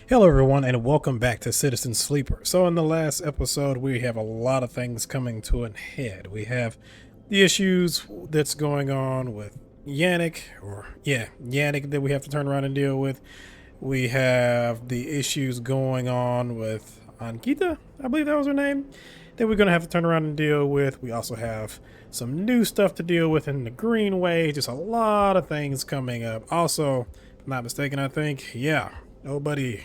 Hello, everyone, and welcome back to Citizen Sleeper. So, in the last episode, we have a lot of things coming to an head. We have the issues that's going on with Yannick, Yannick that we have to turn around and deal with. We have the issues going on with Ankita, I believe that was her name, that we're going to have to turn around and deal with. We also have some new stuff to deal with in the Greenway, just a lot of things coming up. Also, if I'm not mistaken, I think, nobody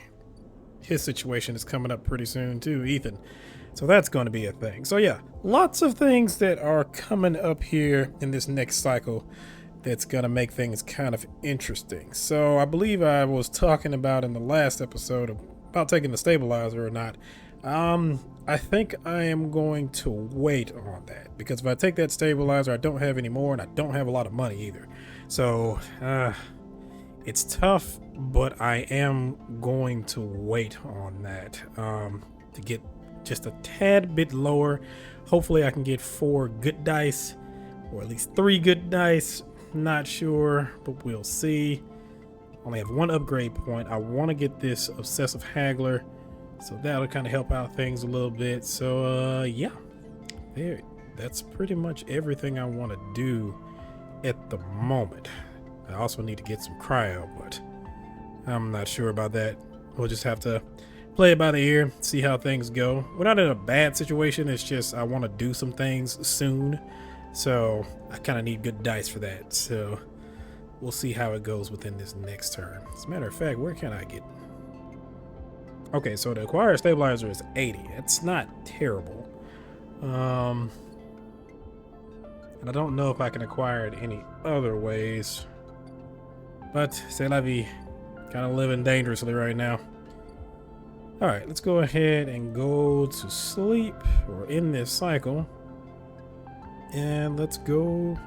his situation is coming up pretty soon too, Ethan. So that's going to be a thing. So yeah, lots of things that are coming up here in this next cycle that's going to make things kind of interesting. So I believe I was talking about in the last episode about taking the stabilizer or not. I think I am going to wait on that because if I take that stabilizer, I don't have any more and I don't have a lot of money either. So, it's tough, but I am going to wait on that to get just a tad bit lower. Hopefully I can get 4 good dice or at least 3 good dice. Not sure, but we'll see. Only have 1 upgrade point. I want to get this Obsessive Haggler, so that'll kind of help out things a little bit. So yeah, that's pretty much everything I want to do at the moment. I also need to get some cryo, but I'm not sure about that. We'll just have to play it by the ear, see how things go. We're not in a bad situation, it's just I want to do some things soon, so I kind of need good dice for that. So we'll see how it goes within this next turn. As a matter of fact, where can I get... Okay, so the acquired stabilizer is 80. It's not terrible. And I don't know if I can acquire it any other ways. But c'est la vie. Kind of living dangerously right now. Alright, let's go ahead and go to sleep. Or in this cycle. And let's go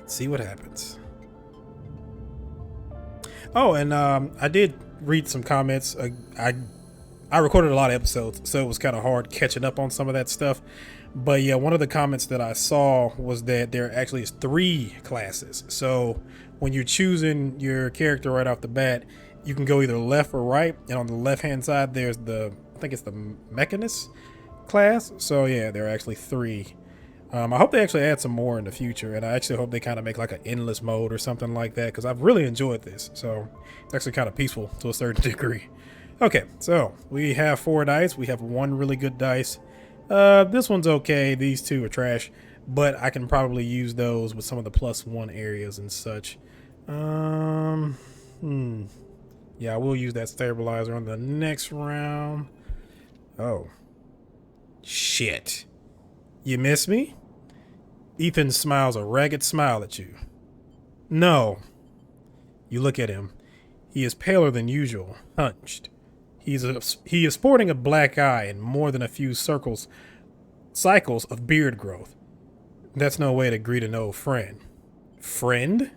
see what happens. Oh, and I did read some comments. I recorded a lot of episodes, so it was kind of hard catching up on some of that stuff. But yeah, one of the comments that I saw was that there actually is 3 classes. So when you're choosing your character right off the bat, you can go either left or right. And on the left-hand side, there's I think it's the Mechanist class. So yeah, there are actually 3. I hope they actually add some more in the future. And I actually hope they kind of make like an endless mode or something like that, because I've really enjoyed this. So it's actually kind of peaceful to a certain degree. Okay, so we have 4 dice. We have 1 really good dice. This one's okay. These 2 are trash, but I can probably use those with some of the +1 areas and such. Yeah, I will use that stabilizer on the next round. Oh. Shit. You miss me? Ethan smiles a ragged smile at you. No. You look at him. He is paler than usual, hunched. He is sporting a black eye and more than a few cycles of beard growth. That's no way to greet an old friend. Friend?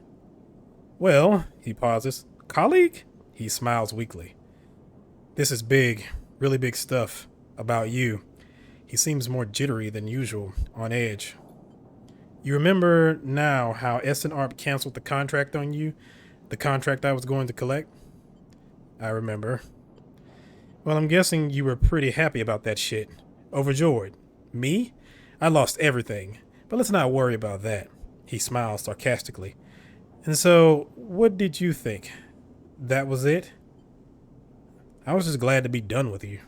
Well, he pauses. Colleague? He smiles weakly. This is big, really big stuff about you. He seems more jittery than usual, on edge. You remember now how S&ARP canceled the contract on you? The contract I was going to collect? I remember. Well, I'm guessing you were pretty happy about that shit. Overjoyed. Me? I lost everything. But let's not worry about that. He smiles sarcastically. And so, what did you think? That was it? I was just glad to be done with you.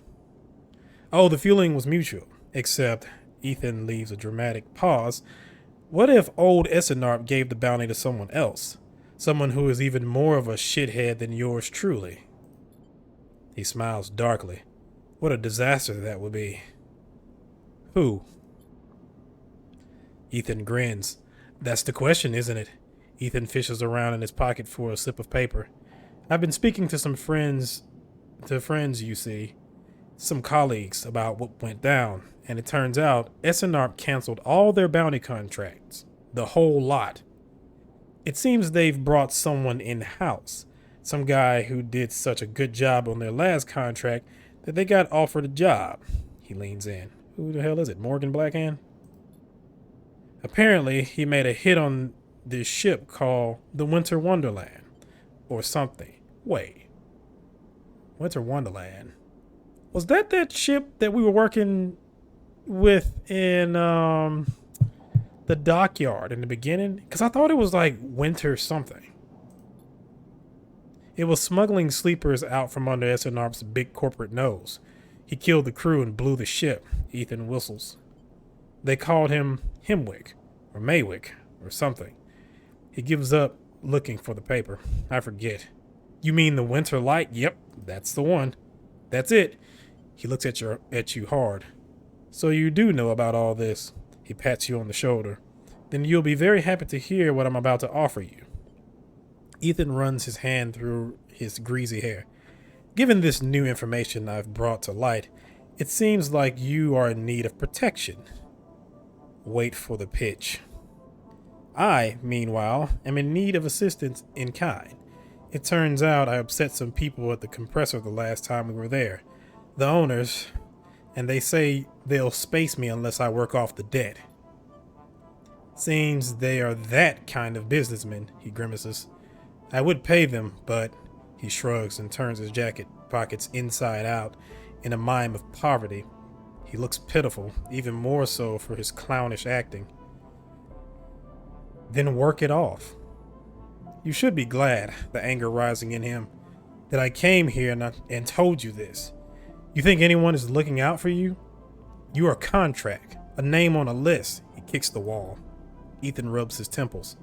Oh, the feeling was mutual. Except, Ethan leaves a dramatic pause. What if old Essenarp gave the bounty to someone else? Someone who is even more of a shithead than yours truly? He smiles darkly. What a disaster that would be. Who? Ethan grins. That's the question, isn't it? Ethan fishes around in his pocket for a slip of paper. I've been speaking to some friends, you see, some colleagues about what went down, and it turns out SNARP canceled all their bounty contracts. The whole lot. It seems they've brought someone in-house. Some guy who did such a good job on their last contract that they got offered a job. He leans in. Who the hell is it? Morgan Blackhand? Apparently, he made a hit on this ship called the Winter Wonderland. Or something. Wait. Winter Wonderland. Was that ship that we were working with in the dockyard in the beginning? Because I thought it was like winter something. It was smuggling sleepers out from under SNR's big corporate nose. He killed the crew and blew the ship, Ethan whistles. They called him Himwick, or Maywick, or something. He gives up looking for the paper. I forget. You mean the Winter Light? Yep, that's the one. That's it. He looks at you hard. So you do know about all this. He pats you on the shoulder. Then you'll be very happy to hear what I'm about to offer you. Ethan runs his hand through his greasy hair. Given this new information I've brought to light, it seems like you are in need of protection. Wait for the pitch. I, meanwhile, am in need of assistance in kind. It turns out I upset some people at the compressor the last time we were there. The owners, and they say they'll space me unless I work off the debt. Seems they are that kind of businessmen, he grimaces. I would pay them, but he shrugs and turns his jacket pockets inside out in a mime of poverty. He looks pitiful, even more so for his clownish acting. Then work it off. You should be glad, the anger rising in him, that I came here and told you this. You think anyone is looking out for you? You are a contract, a name on a list. He kicks the wall. Ethan rubs his temples.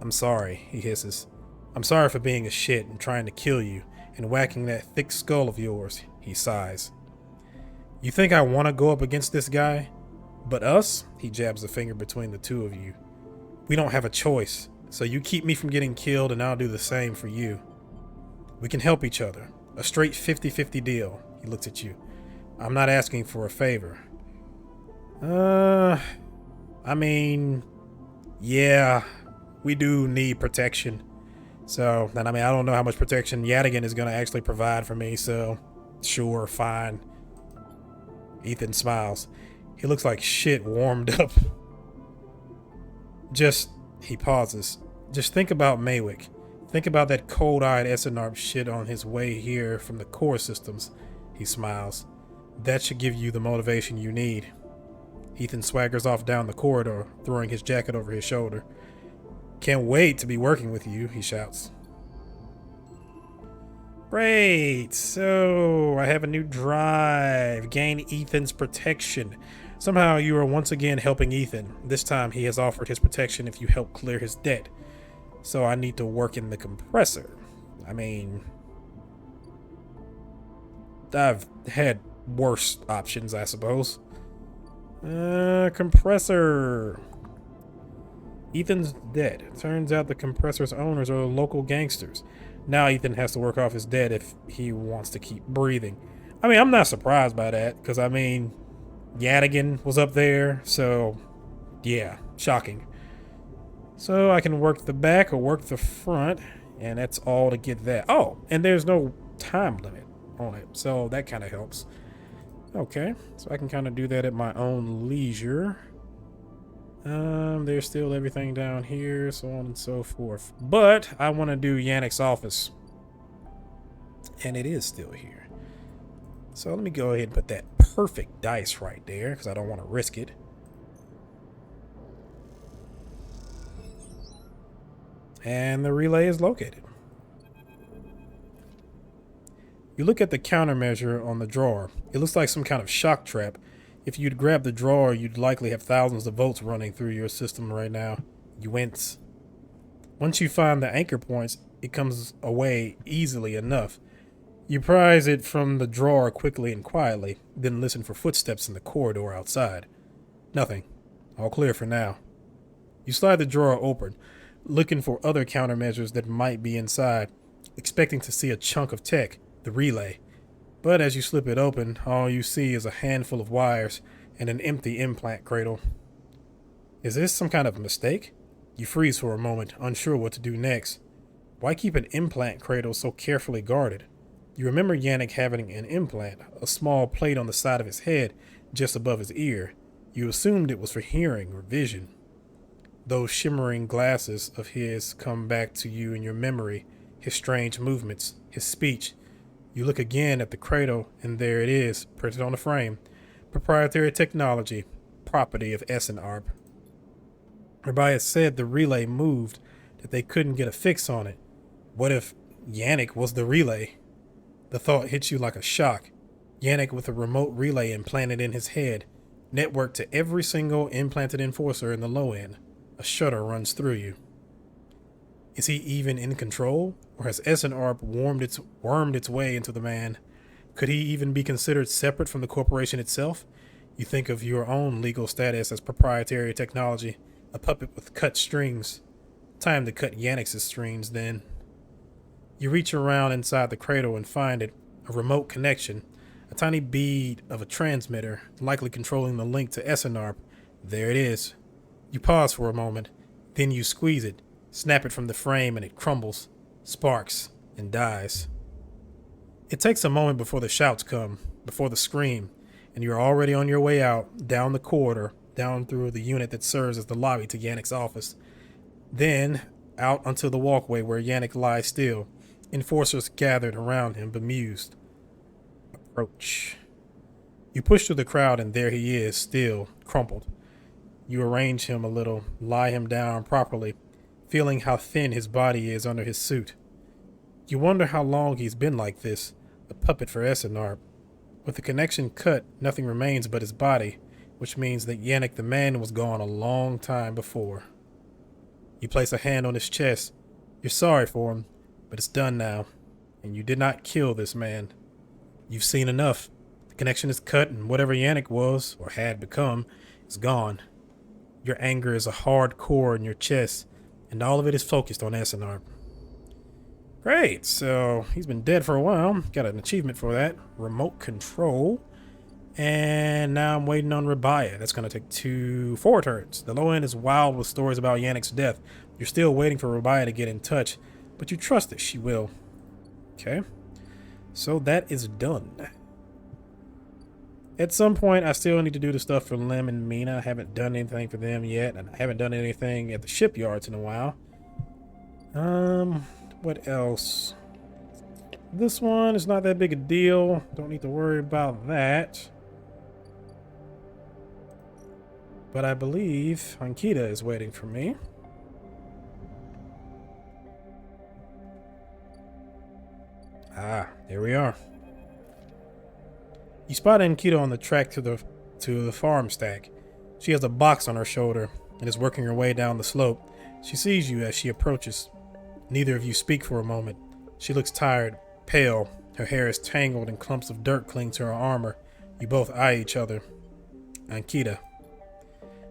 I'm sorry, he hisses. I'm sorry for being a shit and trying to kill you and whacking that thick skull of yours, he sighs. You think I want to go up against this guy? But us? He jabs a finger between the two of you. We don't have a choice, so you keep me from getting killed and I'll do the same for you. We can help each other. A straight 50-50 deal. He looks at you. I'm not asking for a favor. Yeah, we do need protection. So, and I don't know how much protection Yannick is going to actually provide for me, so sure, fine. Ethan smiles. He looks like shit warmed up. He pauses. Just think about Maywick. Think about that cold-eyed SNRP shit on his way here from the core systems. He smiles. That should give you the motivation you need. Ethan swaggers off down the corridor, throwing his jacket over his shoulder. Can't wait to be working with you, he shouts. Great, so I have a new drive. Gain Ethan's protection. Somehow you are once again helping Ethan. This time he has offered his protection if you help clear his debt. So I need to work in the compressor. I've had worse options, I suppose. Compressor. Ethan's dead. Turns out the compressor's owners are local gangsters. Now Ethan has to work off his debt if he wants to keep breathing. I'm not surprised by that, because Yadigan was up there, so yeah, shocking. So I can work the back or work the front, and that's all to get that. Oh, and there's no time limit on it, so that kind of helps. Okay, so I can kind of do that at my own leisure. There's still everything down here, so on and so forth. But I want to do Yannick's office. And it is still here. So let me go ahead and put that perfect dice right there, because I don't want to risk it. And the relay is located. You look at the countermeasure on the drawer. It looks like some kind of shock trap. If you'd grab the drawer, you'd likely have thousands of volts running through your system right now. You wince. Once you find the anchor points, it comes away easily enough. You prise it from the drawer quickly and quietly, then listen for footsteps in the corridor outside. Nothing. All clear for now. You slide the drawer open, looking for other countermeasures that might be inside, expecting to see a chunk of tech, the relay. But as you slip it open, all you see is a handful of wires and an empty implant cradle. Is this some kind of mistake? You freeze for a moment, unsure what to do next. Why keep an implant cradle so carefully guarded? You remember Yannick having an implant, a small plate on the side of his head, just above his ear. You assumed it was for hearing or vision. Those shimmering glasses of his come back to you in your memory, his strange movements, his speech. You look again at the cradle, and there it is, printed on the frame. Proprietary technology, property of Essenarp. Everybody said the relay moved, that they couldn't get a fix on it. What if Yannick was the relay? The thought hits you like a shock. Yannick with a remote relay implanted in his head, networked to every single implanted enforcer in the low end. A shudder runs through you. Is he even in control? Or has Essenarp wormed its way into the man? Could he even be considered separate from the corporation itself? You think of your own legal status as proprietary technology, a puppet with cut strings. Time to cut Yannick's strings, then. You reach around inside the cradle and find it, a remote connection, a tiny bead of a transmitter, likely controlling the link to Essenarp. There it is. You pause for a moment, then you squeeze it, snap it from the frame, and it crumbles, sparks, and dies. It takes a moment before the shouts come, before the scream, and you're already on your way out, down the corridor, down through the unit that serves as the lobby to Yannick's office. Then, out onto the walkway where Yannick lies still, enforcers gathered around him, bemused. Approach. You push through the crowd, and there he is, still, crumpled. You arrange him a little, lie him down properly, feeling how thin his body is under his suit. You wonder how long he's been like this, a puppet for Essenarp. With the connection cut, nothing remains but his body, which means that Yannick the man was gone a long time before. You place a hand on his chest. You're sorry for him, but it's done now, and you did not kill this man. You've seen enough. The connection is cut, and whatever Yannick was, or had become, is gone. Your anger is a hard core in your chest, and all of it is focused on Essenarp. Great, so he's been dead for a while. Got an achievement for that. Remote control. And now I'm waiting on Rabaya. That's going to take 4 turns. The low end is wild with stories about Yannick's death. You're still waiting for Rabaya to get in touch, but you trust that she will. Okay. So that is done. At some point, I still need to do the stuff for Lem and Mina. I haven't done anything for them yet, and I haven't done anything at the shipyards in a while. What else? This one is not that big a deal. Don't need to worry about that. But I believe Ankita is waiting for me. Ah, here we are. You spot Ankita on the track to the farm stack. She has a box on her shoulder and is working her way down the slope. She sees you as she approaches. Neither of you speak for a moment. She looks tired, pale. Her hair is tangled and clumps of dirt cling to her armor. You both eye each other. Ankita.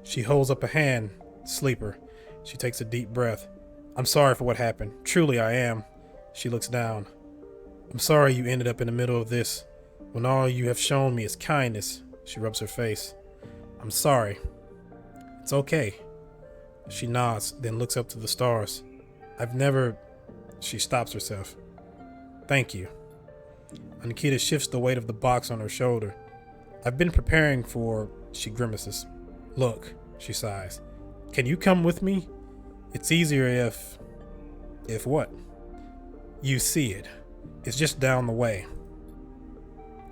She holds up a hand. Sleeper. She takes a deep breath. I'm sorry for what happened. Truly I am. She looks down. I'm sorry you ended up in the middle of this, when all you have shown me is kindness. She rubs her face. I'm sorry. It's okay. She nods, then looks up to the stars. I've never... She stops herself. Thank you. Ankita shifts the weight of the box on her shoulder. I've been preparing for... She grimaces. Look, she sighs. Can you come with me? It's easier if... If what? You see it. It's just down the way.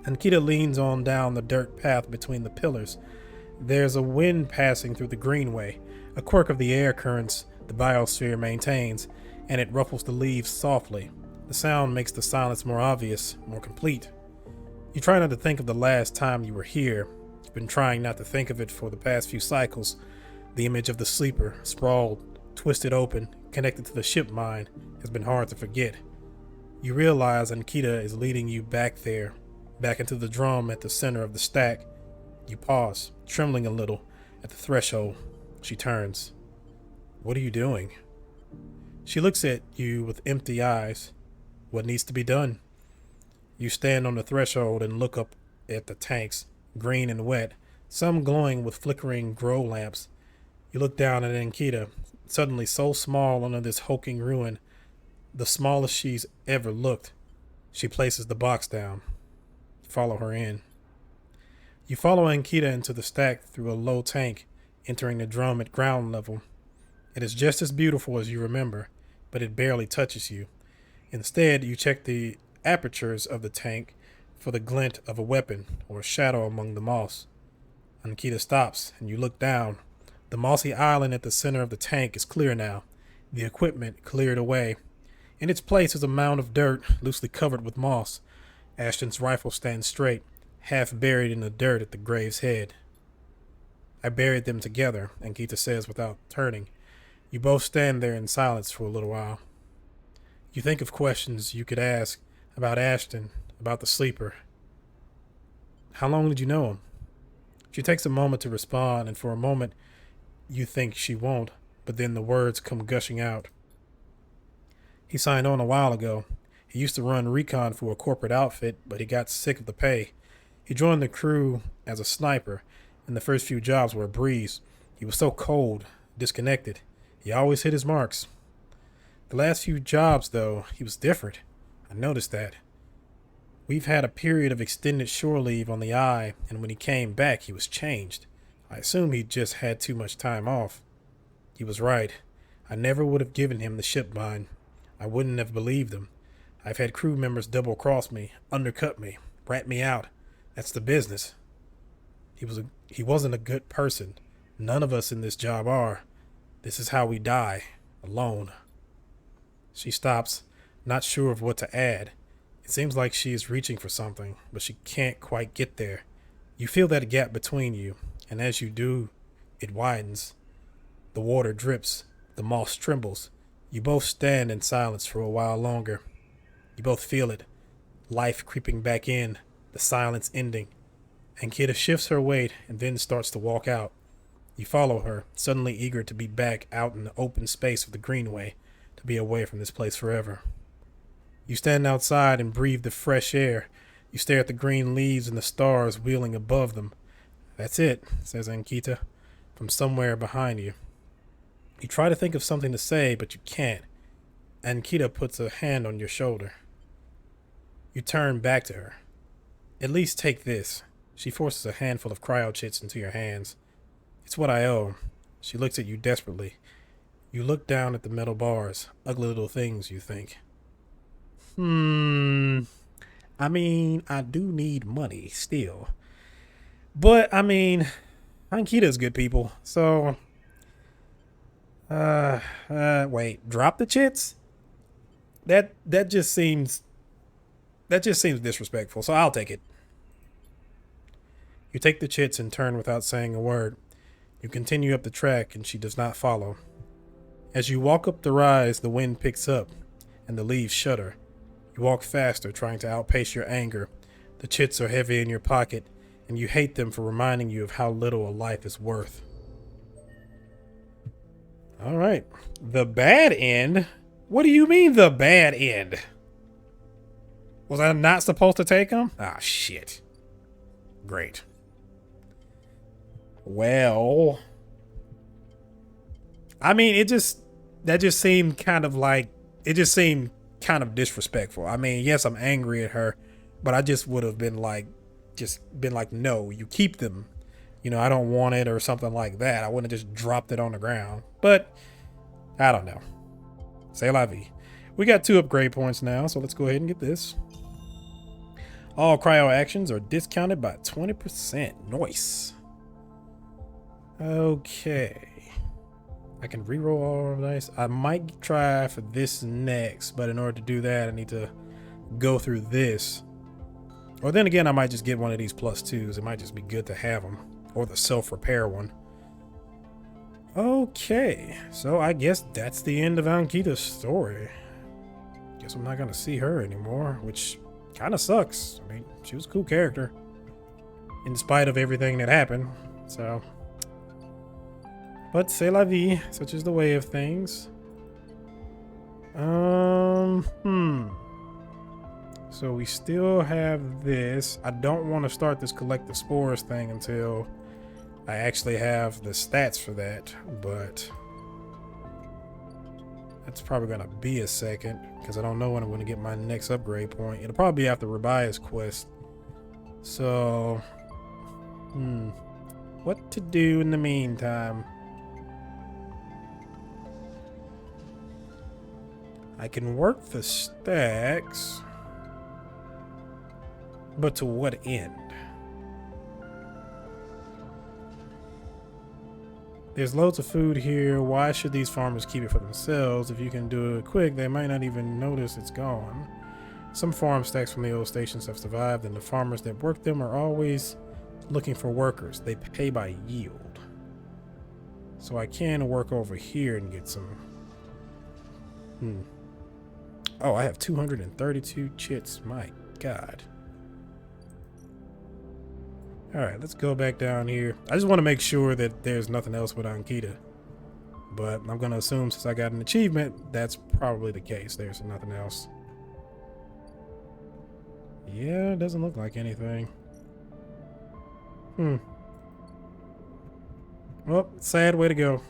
Ankita leans on down the dirt path between the pillars. There's a wind passing through the greenway, a quirk of the air currents the biosphere maintains, and it ruffles the leaves softly. The sound makes the silence more obvious, more complete. You try not to think of the last time you were here. You've been trying not to think of it for the past few cycles. The image of the sleeper, sprawled, twisted open, connected to the ship mine, has been hard to forget. You realize Ankita is leading you back there, back into the drum at the center of the stack. You pause, trembling a little, at the threshold. She turns. What are you doing? She looks at you with empty eyes. What needs to be done? You stand on the threshold and look up at the tanks, green and wet, some glowing with flickering grow lamps. You look down at Ankita, suddenly so small under this hulking ruin, the smallest she's ever looked. She places the box down. Follow her in. You follow Ankita into the stack through a low tank, entering the drum at ground level. It is just as beautiful as you remember, but it barely touches you. Instead, you check the apertures of the tank for the glint of a weapon or a shadow among the moss. Ankita stops, and you look down. The mossy island at the center of the tank is clear now, the equipment cleared away. In its place is a mound of dirt, loosely covered with moss. Ashton's rifle stands straight, half buried in the dirt at the grave's head. I buried them together, Ankita says without turning. You both stand there in silence for a little while. You think of questions you could ask about Ashton, about the sleeper. How long did you know him? She takes a moment to respond, and for a moment you think she won't, but then the words come gushing out. He signed on a while ago. He used to run recon for a corporate outfit, but he got sick of the pay. He joined the crew as a sniper, and the first few jobs were a breeze. He was so cold, disconnected. He always hit his marks. The last few jobs, though, he was different. I noticed that. We've had a period of extended shore leave on the Eye, and when he came back, he was changed. I assume he just had too much time off. He was right. I never would have given him the ship bind. I wouldn't have believed him. I've had crew members double-cross me, undercut me, rat me out. That's the business. He wasn't a good person. None of us in this job are. This is how we die, alone. She stops, not sure of what to add. It seems like she is reaching for something, but she can't quite get there. You feel that gap between you, and as you do, it widens. The water drips, the moss trembles. You both stand in silence for a while longer. You both feel it, life creeping back in, the silence ending. Ankita shifts her weight and then starts to walk out. You follow her, suddenly eager to be back out in the open space of the greenway, to be away from this place forever. You stand outside and breathe the fresh air. You stare at the green leaves and the stars wheeling above them. That's it, says Ankita, from somewhere behind you. You try to think of something to say, but you can't. Ankita puts a hand on your shoulder. You turn back to her. At least take this. She forces a handful of cryo chits into your hands. It's what I owe. She looks at you desperately. You look down at the metal bars. Ugly little things, you think. I mean, I do need money still. But, I mean, Ankita's good people. So, wait, drop the chits? That just seems disrespectful, so I'll take it. You take the chits and turn without saying a word. You continue up the track and she does not follow. As you walk up the rise, the wind picks up and the leaves shudder. You walk faster, trying to outpace your anger. The chits are heavy in your pocket, and you hate them for reminding you of how little a life is worth. All right. The bad end? What do you mean, the bad end? Was I not supposed to take him? Ah, shit. Great. Well, I mean, it just seemed kind of disrespectful. I mean, yes, I'm angry at her, but I just would have been like, no, you keep them. You know, I don't want it or something like that. I wouldn't have just dropped it on the ground. But I don't know. C'est la vie. We got 2 upgrade points now, so let's go ahead and get this. All cryo actions are discounted by 20%. Nice. Okay. I can reroll all of dice. I might try for this next, but in order to do that, I need to go through this. Or then again, I might just get one of these +2s. It might just be good to have them. Or the self-repair one. Okay. So I guess that's the end of Ankita's story. Guess I'm not going to see her anymore, which kind of sucks. I mean, she was a cool character. In spite of everything that happened. So... but c'est la vie, such is the way of things. So we still have this. I don't want to start this collect the spores thing until I actually have the stats for that, but that's probably going to be a second because I don't know when I'm going to get my next upgrade point. It'll probably be after Rubia's quest. So, what to do in the meantime? I can work the stacks. But to what end? There's loads of food here. Why should these farmers keep it for themselves? If you can do it quick, they might not even notice it's gone. Some farm stacks from the old stations have survived, and the farmers that work them are always looking for workers. They pay by yield. So I can work over here and get some... Oh, I have 232 chits. My God. Alright, let's go back down here. I just want to make sure that there's nothing else with Ankita. But I'm going to assume since I got an achievement, that's probably the case. There's nothing else. Yeah, it doesn't look like anything. Well, sad way to go.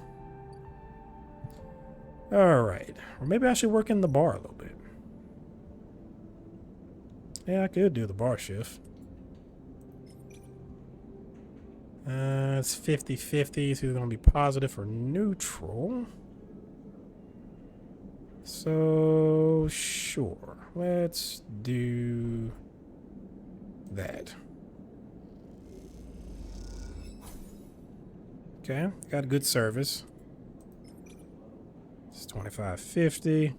Alright. Or maybe I should work in the bar a little bit. Yeah, I could do the bar shift. It's 50-50. It's either going to be positive or neutral. So, sure. Let's do that. Okay, got good service. It's 25.50.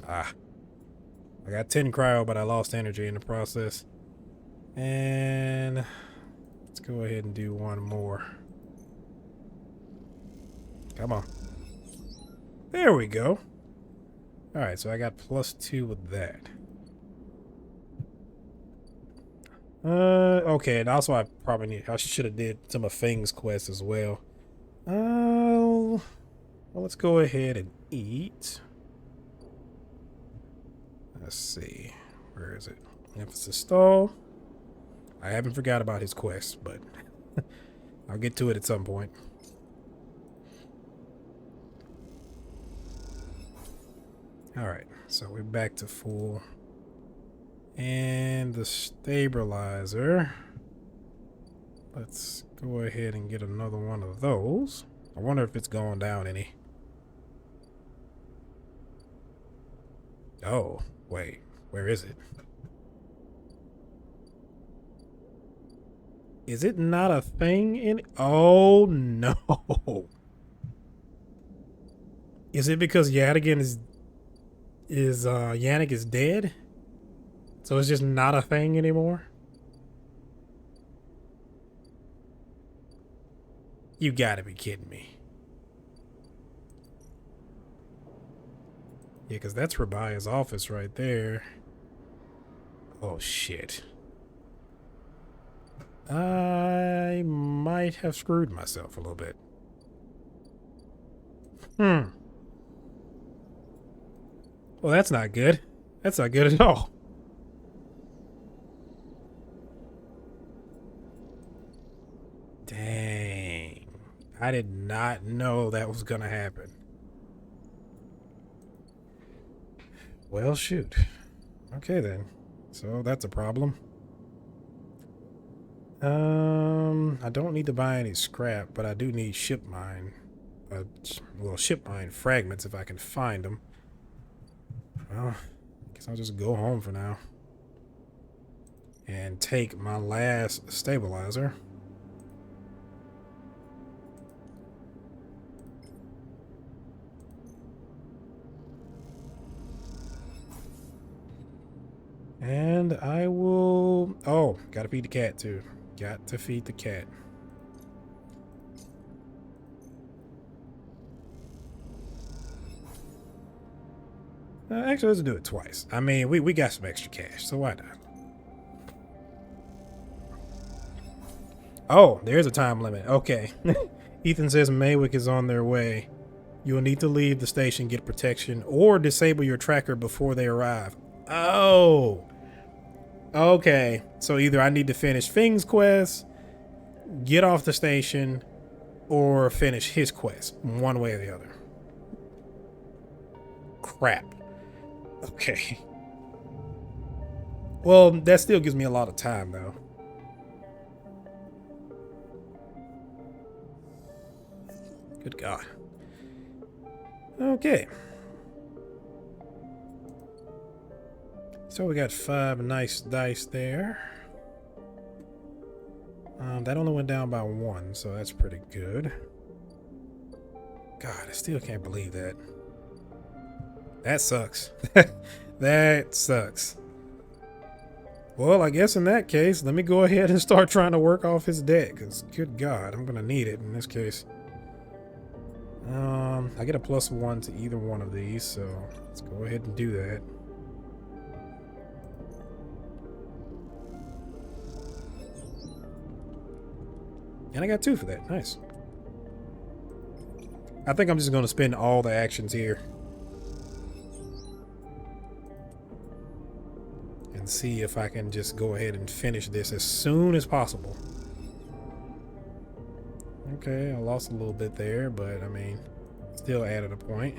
I got 10 cryo, but I lost energy in the process. And let's go ahead and do one more. Come on. There we go. Alright, so I got +2 with that. Okay, and also I should have did some of Fing's quest as well. Well, let's go ahead and eat. Let's see. Where is it? Emphasis stall. I haven't forgot about his quest, but I'll get to it at some point. Alright, so we're back to full. And the stabilizer. Let's go ahead and get another one of those. I wonder if it's going down any. Oh, wait. Where is it? Is it not a thing in... Oh, no. Is it because Yannick is dead? So it's just not a thing anymore? You gotta be kidding me. Yeah, because that's Rabia's office right there. Oh, shit. I might have screwed myself a little bit. Well, that's not good. That's not good at all. Dang. I did not know that was gonna happen. Well, shoot. Okay, then. So that's a problem. I don't need to buy any scrap, but I do need ship mine. Ship mine fragments if I can find them. Well, I guess I'll just go home for now. And take my last stabilizer. And I will... Oh, gotta feed the cat too. Got to feed the cat. Actually, let's do it twice. I mean, we got some extra cash, so why not? Oh, there's a time limit. Okay. Ethan says Maywick is on their way. You will need to leave the station, get protection, or disable your tracker before they arrive. Oh. Okay. So either I need to finish Fing's quest, get off the station, or finish his quest. One way or the other. Crap. Okay. Well, that still gives me a lot of time, though. Good God. Okay. So we got 5 nice dice there. That only went down by 1, so that's pretty good. God, I still can't believe that. That sucks. That sucks. Well, I guess in that case, let me go ahead and start trying to work off his debt, because good God, I'm going to need it in this case. I get a +1 to either one of these, so let's go ahead and do that. And I got 2 for that. Nice. I think I'm just going to spend all the actions here. And see if I can just go ahead and finish this as soon as possible. Okay, I lost a little bit there, but I mean, still added a point.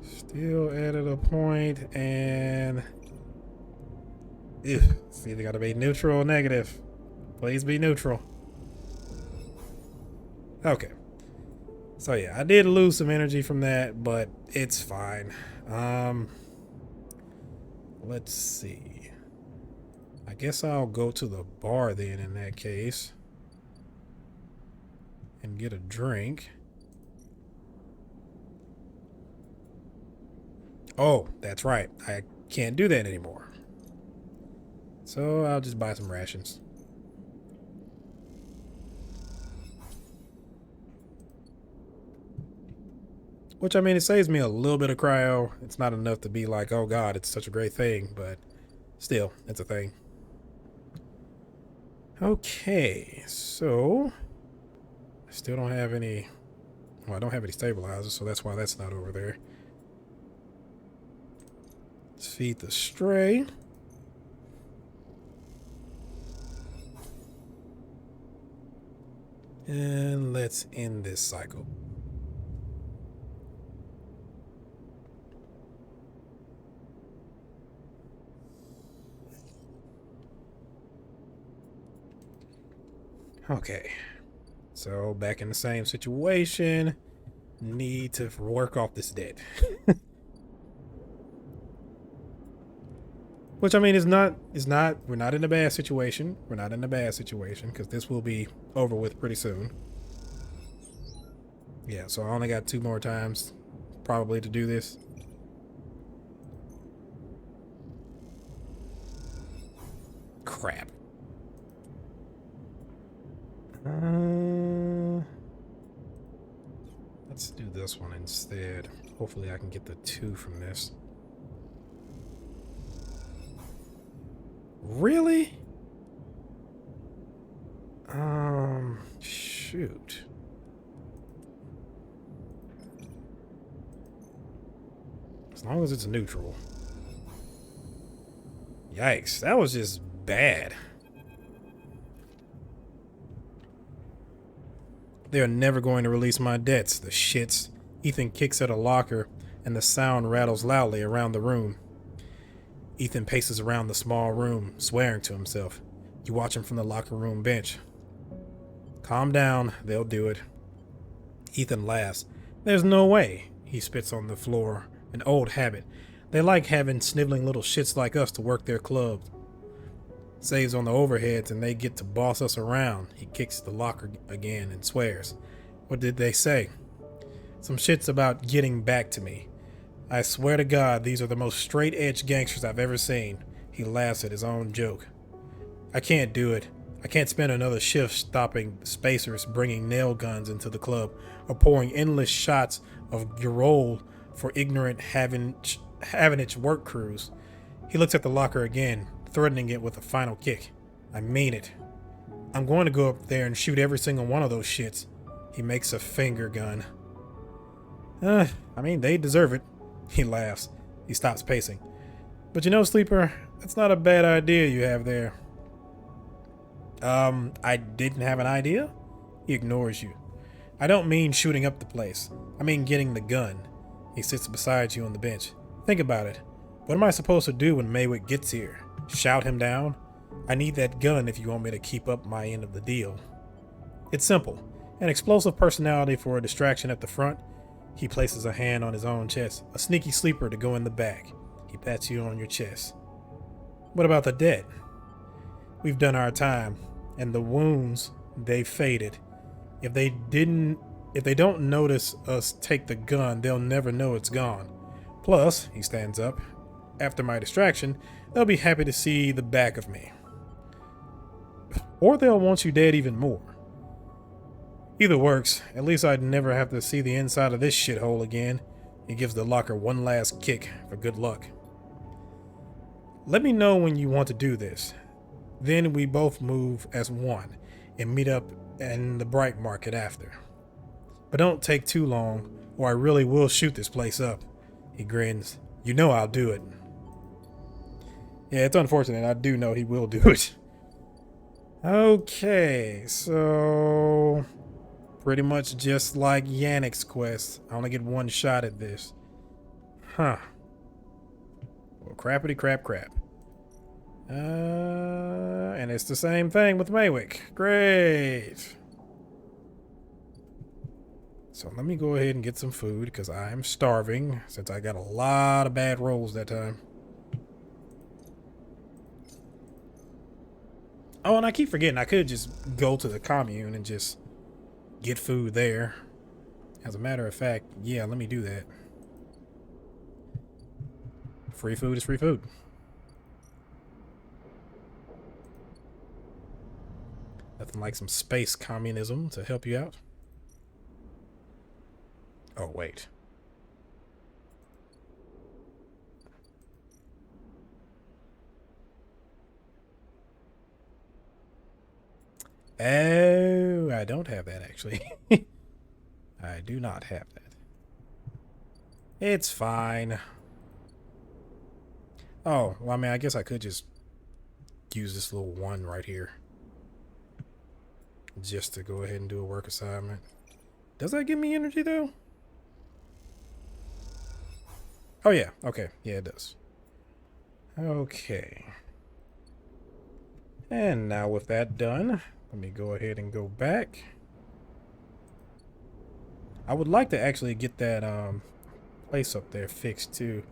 Still added a point, and it's either got to be neutral or negative. Please be neutral. Okay. So yeah, I did lose some energy from that, but it's fine. Let's see. I guess I'll go to the bar then in that case and get a drink. Oh, that's right. I can't do that anymore. So I'll just buy some rations. Which, I mean, it saves me a little bit of cryo. It's not enough to be like, oh God, it's such a great thing, but still, it's a thing. Okay, so I still don't have any, well, I don't have any stabilizers, so that's why that's not over there. Let's feed the stray. And let's end this cycle. Okay, so back in the same situation. Need to work off this debt. Which, I mean, we're not in a bad situation. We're not in a bad situation because this will be over with pretty soon. Yeah, so I only got 2 more times probably to do this. Crap. Let's do this one instead. Hopefully I can get the 2 from this. Really? Shoot. As long as it's neutral. Yikes, that was just bad. They're never going to release my debts, the shits. Ethan kicks at a locker, and the sound rattles loudly around the room. Ethan paces around the small room, swearing to himself. You watch him from the locker room bench. Calm down, they'll do it. Ethan laughs. There's no way. He spits on the floor, an old habit. They like having sniveling little shits like us to work their clubs. Saves on the overheads and they get to boss us around. He kicks the locker again and swears. What did they say? Some shit's about getting back to me. I swear to God, these are the most straight-edge gangsters I've ever seen. He laughs at his own joke. I can't do it. I can't spend another shift stopping spacers bringing nail guns into the club or pouring endless shots of Girol for ignorant Havenich work crews. He looks at the locker again, threatening it with a final kick. I mean it. I'm going to go up there and shoot every single one of those shits. He makes a finger gun. I mean, they deserve it. He laughs. He stops pacing. But you know, Sleeper, that's not a bad idea you have there. I didn't have an idea? He ignores you. I don't mean shooting up the place. I mean getting the gun. He sits beside you on the bench. Think about it. What am I supposed to do when Maywick gets here? Shout him down? I need that gun if you want me to keep up my end of the deal. It's simple. An explosive personality for a distraction at the front. He places a hand on his own chest. A sneaky sleeper to go in the back. He pats you on your chest. What about the dead? We've done our time, and the wounds, they've faded. If they don't notice us take the gun, they'll never know it's gone. Plus, he stands up, after my distraction, they'll be happy to see the back of me. Or they'll want you dead even more. Either works. At least I'd never have to see the inside of this shithole again. He gives the locker one last kick for good luck. Let me know when you want to do this. Then we both move as one and meet up in the Bright Market after. But don't take too long, or I really will shoot this place up. He grins. You know I'll do it. Yeah, it's unfortunate. I do know he will do it. Okay, so pretty much just like Yannick's quest. I only get one shot at this. Huh. Well, crappity crap. And it's the same thing with Maywick. Great. So let me go ahead and get some food because I'm starving since I got a lot of bad rolls that time. Oh, and I keep forgetting I could just go to the commune and just get food there. As a matter of fact, yeah, let me do that. Free food is free food. Nothing like some space communism to help you out. Oh, wait. Oh, I don't have that, actually. I do not have that. It's fine. Oh, well, I mean, I guess I could just use this little one right here. Just to go ahead and do a work assignment. Does that give me energy, though? Oh, yeah. Okay. Yeah, it does. Okay. And now with that done, let me go ahead and go back. I would like to actually get that place up there fixed too,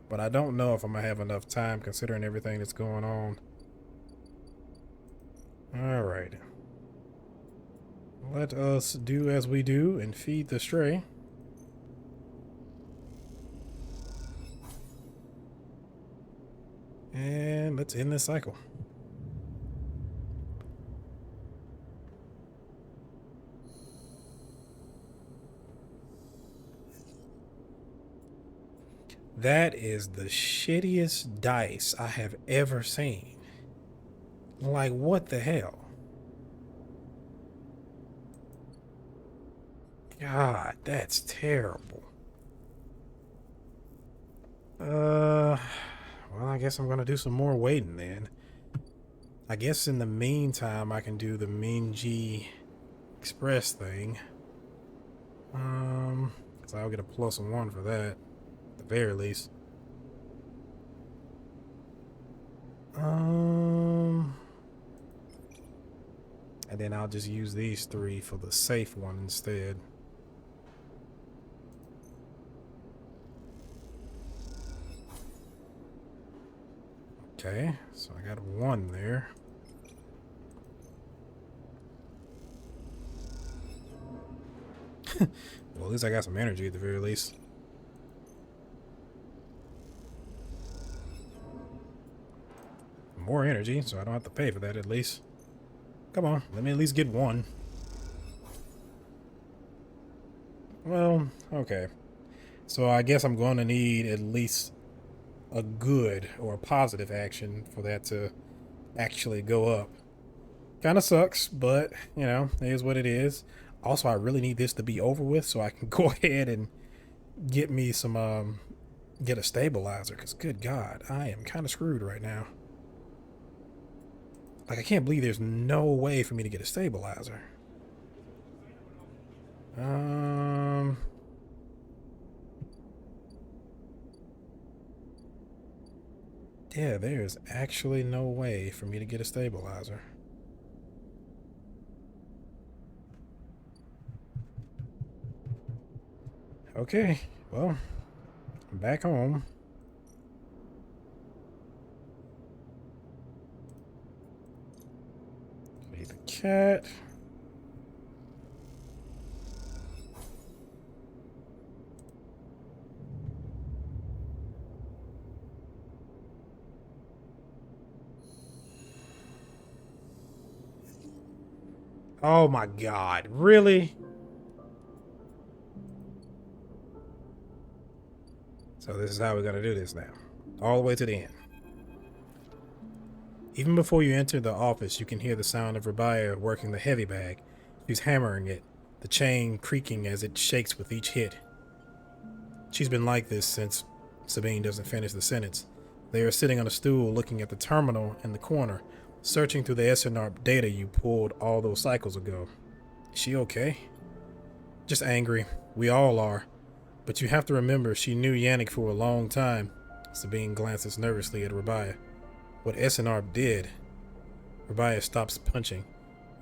but I don't know if I'm gonna have enough time considering everything that's going on. All right. Let us do as we do and feed the stray. And let's end this cycle. That is the shittiest dice I have ever seen. Like, what the hell? God, that's terrible. Well, I guess I'm gonna do some more waiting then. I guess in the meantime, I can do the Minji Express thing. So I'll get a +1 for that, at the very least. And then I'll just use these 3 for the safe one instead. Okay, so I got 1 there. Well, at least I got some energy at the very least. More energy, so I don't have to pay for that at least. Come on, let me at least get 1. Well, okay. So I guess I'm going to need at least a good or a positive action for that to actually go up. Kind of sucks, but, you know, it is what it is. Also, I really need this to be over with so I can go ahead and get me some, get a stabilizer. Because, good God, I am kind of screwed right now. Like, I can't believe there's no way for me to get a stabilizer. Yeah, there's actually no way for me to get a stabilizer. Okay, well, I'm back home. Feed the cat. Oh my god, really? So this is how we're gonna do this now. All the way to the end. Even before you enter the office, you can hear the sound of Rabia working the heavy bag. She's hammering it, the chain creaking as it shakes with each hit. She's been like this since Sabine doesn't finish the sentence. They are sitting on a stool looking at the terminal in the corner, searching through the SNRP data you pulled all those cycles ago. Is she okay? Just angry. We all are. But you have to remember she knew Yannick for a long time. Sabine glances nervously at Rabia. What SNRP did. Rabia stops punching,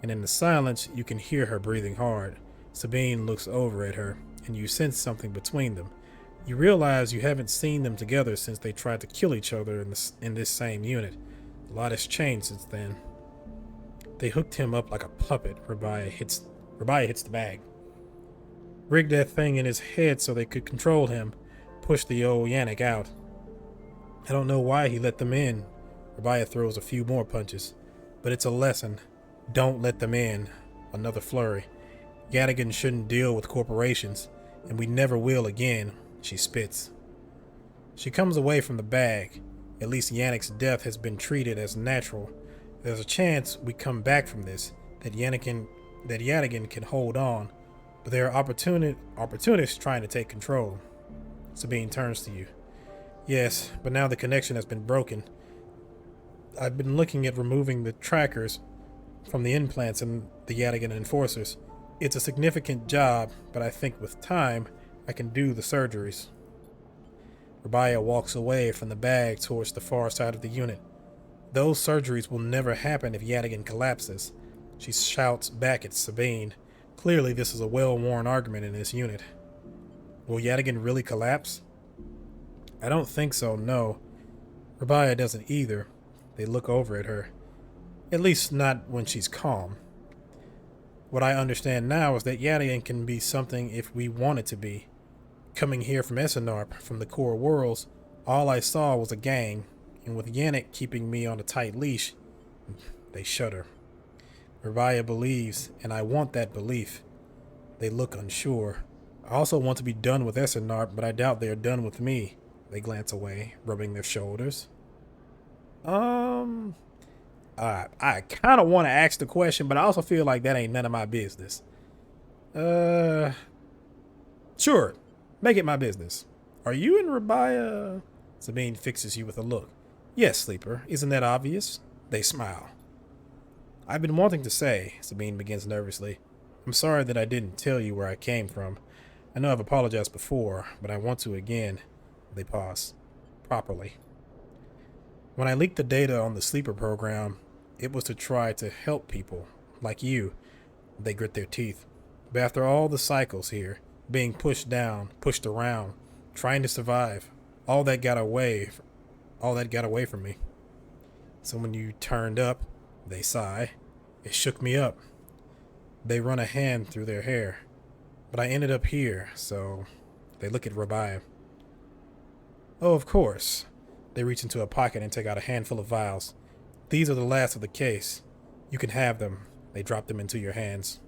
and in the silence you can hear her breathing hard. Sabine looks over at her, and you sense something between them. You realize you haven't seen them together since they tried to kill each other in this same unit. A lot has changed since then. They hooked him up like a puppet. Rabia hits the bag. Rigged that thing in his head so they could control him. Pushed the old Yannick out. I don't know why he let them in. Rabia throws a few more punches. But it's a lesson. Don't let them in. Another flurry. Yannick shouldn't deal with corporations, and we never will again. She spits. She comes away from the bag. At least Yannick's death has been treated as natural. There's a chance we come back from this, that Yannick can hold on, but there are opportunists trying to take control. Sabine turns to you. Yes, but now the connection has been broken. I've been looking at removing the trackers from the implants and the Yannick enforcers. It's a significant job, but I think with time, I can do the surgeries. Rabia walks away from the bag towards the far side of the unit. Those surgeries will never happen if Yannick collapses. She shouts back at Sabine. Clearly, this is a well-worn argument in this unit. Will Yannick really collapse? I don't think so, no. Rabia doesn't either. They look over at her. At least not when she's calm. What I understand now is that Yannick can be something if we want it to be. Coming here from SNRP, from the core worlds, all I saw was a gang, and with Yannick keeping me on a tight leash, they shudder. Rabia believes, and I want that belief. They look unsure. I also want to be done with SNRP, but I doubt they are done with me. They glance away, rubbing their shoulders. I kind of want to ask the question, but I also feel like that ain't none of my business. Sure. Make it my business. Are you and Rabia? Sabine fixes you with a look. Yes, Sleeper. Isn't that obvious? They smile. I've been wanting to say, Sabine begins nervously. I'm sorry that I didn't tell you where I came from. I know I've apologized before, but I want to again. They pause. Properly. When I leaked the data on the Sleeper program, it was to try to help people, like you. They grit their teeth. But after all the cycles here, being pushed down, pushed around, trying to survive, all that got away from me. So when you turned up, they sigh. It shook me up. They run a hand through their hair. But I ended up here, so they look at Rabia. Oh, of course. They reach into a pocket and take out a handful of vials. These are the last of the case. You can have them. They drop them into your hands.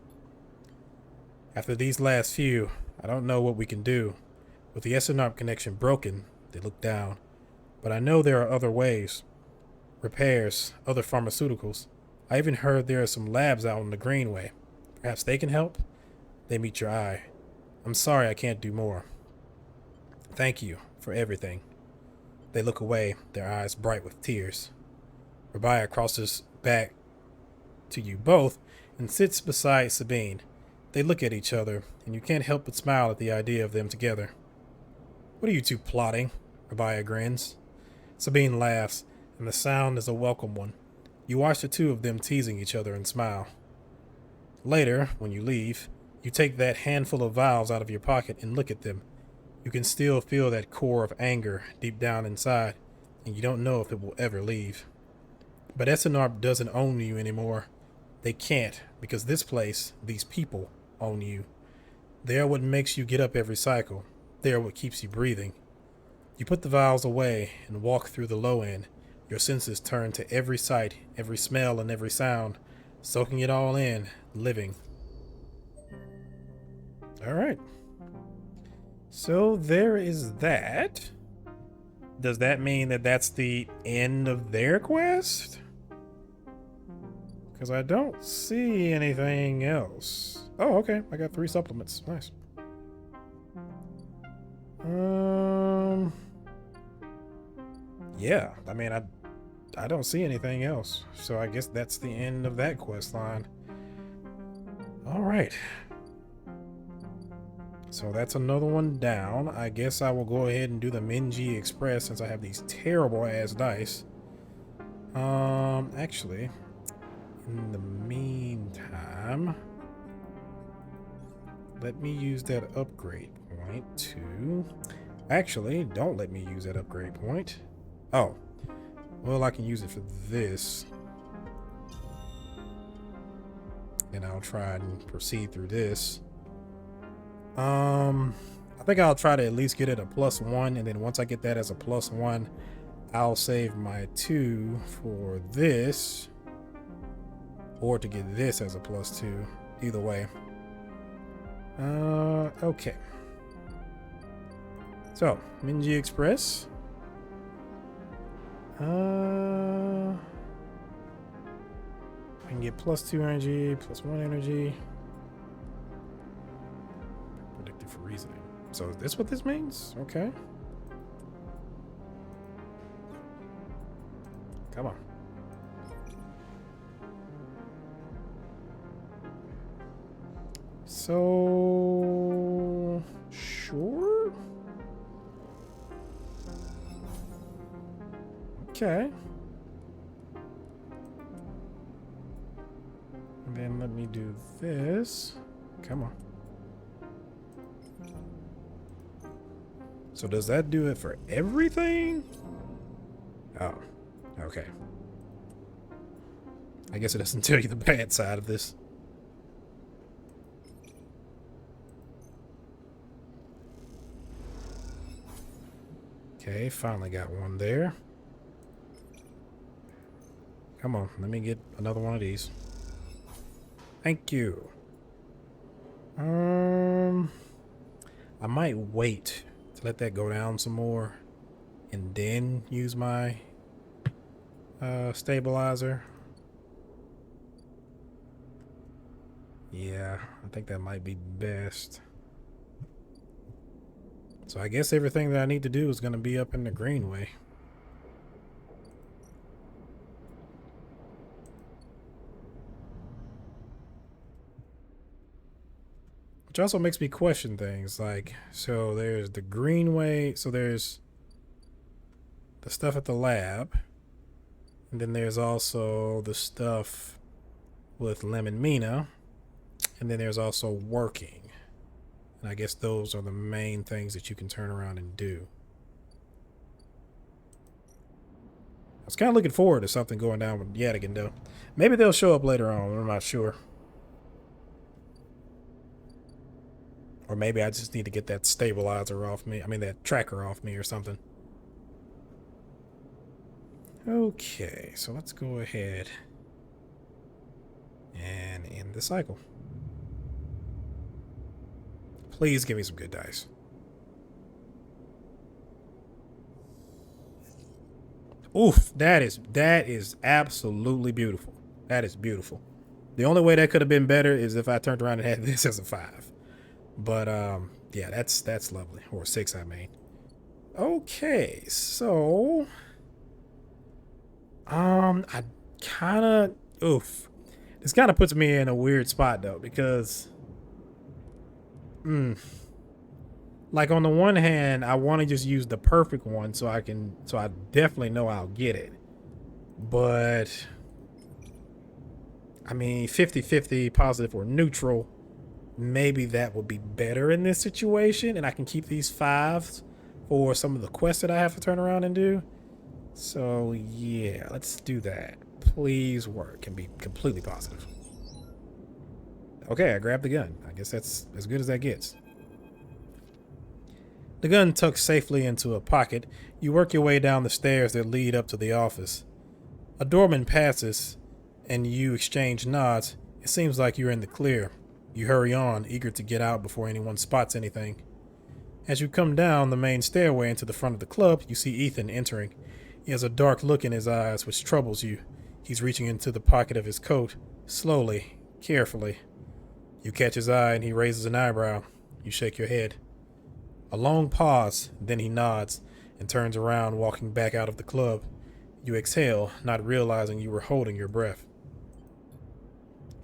After these last few, I don't know what we can do. With the SNRP connection broken, they look down. But I know there are other ways. Repairs, other pharmaceuticals. I even heard there are some labs out on the Greenway. Perhaps they can help? They meet your eye. I'm sorry I can't do more. Thank you for everything. They look away, their eyes bright with tears. Rabia crosses back to you both and sits beside Sabine. They look at each other, and you can't help but smile at the idea of them together. What are you two plotting? Rabia grins. Sabine laughs, and the sound is a welcome one. You watch the two of them teasing each other and smile. Later, when you leave, you take that handful of vials out of your pocket and look at them. You can still feel that core of anger deep down inside, and you don't know if it will ever leave. But SNR doesn't own you anymore. They can't, because this place, these people, own you. They are what makes you get up every cycle. They are what keeps you breathing. You put the vials away and walk through the low end. Your senses turn to every sight, every smell, and every sound, soaking it all in, living. All right. So there is that. Does that mean that that's the end of their quest? Because I don't see anything else. Oh, okay. I got 3 supplements. Nice. Yeah. I mean, I don't see anything else. So I guess that's the end of that quest line. All right. So that's another one down. I guess I will go ahead and do the Minji Express since I have these terrible ass dice. Actually, in the meantime, let me use that upgrade point to... Actually, don't let me use that upgrade point. Oh, well, I can use it for this. And I'll try and proceed through this. I think I'll try to at least get it a +1, and then once I get that as a +1, I'll save my 2 for this, or to get this as a +2. Either way. Okay. So, Minji Express. I can get +2 energy, +1 energy. Predicted for reasoning. So is this what this means? Okay. Come on. So sure. Okay. And then let me do this. Come on. So does that do it for everything? Oh, okay. I guess it doesn't tell you the bad side of this. Okay, finally got one there. Come on, let me get another one of these. Thank you. I might wait to let that go down some more and then use my stabilizer. Yeah, I think that might be best. So I guess everything that I need to do is going to be up in the greenway. Which also makes me question things like, so there's the greenway, so there's the stuff at the lab, and then there's also the stuff with Lemon Mina, and then there's also working. And I guess those are the main things that you can turn around and do. I was kind of looking forward to something going down with Yannick though. Maybe they'll show up later on, I'm not sure. Or maybe I just need to get that stabilizer off me. I mean, that tracker off me or something. Okay, so let's go ahead and end the cycle. Please give me some good dice. Oof, that is absolutely beautiful. That is beautiful. The only way that could have been better is if I turned around and had this as a 5. But yeah, that's lovely. Or 6, I mean. Okay, so I kind of this kind of puts me in a weird spot though, because like on the one hand, I want to just use the perfect one so I definitely know I'll get it. But I mean, 50-50 positive or neutral. maybe that would be better in this situation, and I can keep these 5s for some of the quests that I have to turn around and do. So yeah, let's do that. Please work and be completely positive. Okay, I grabbed the gun. I guess that's as good as that gets. The gun tucked safely into a pocket, you work your way down the stairs that lead up to the office. A doorman passes, and you exchange nods. It seems like you're in the clear. You hurry on, eager to get out before anyone spots anything. As you come down the main stairway into the front of the club, you see Ethan entering. He has a dark look in his eyes, which troubles you. He's reaching into the pocket of his coat, slowly, carefully. You catch his eye, and he raises an eyebrow. You shake your head. A long pause, then he nods and turns around, walking back out of the club. You exhale, not realizing you were holding your breath.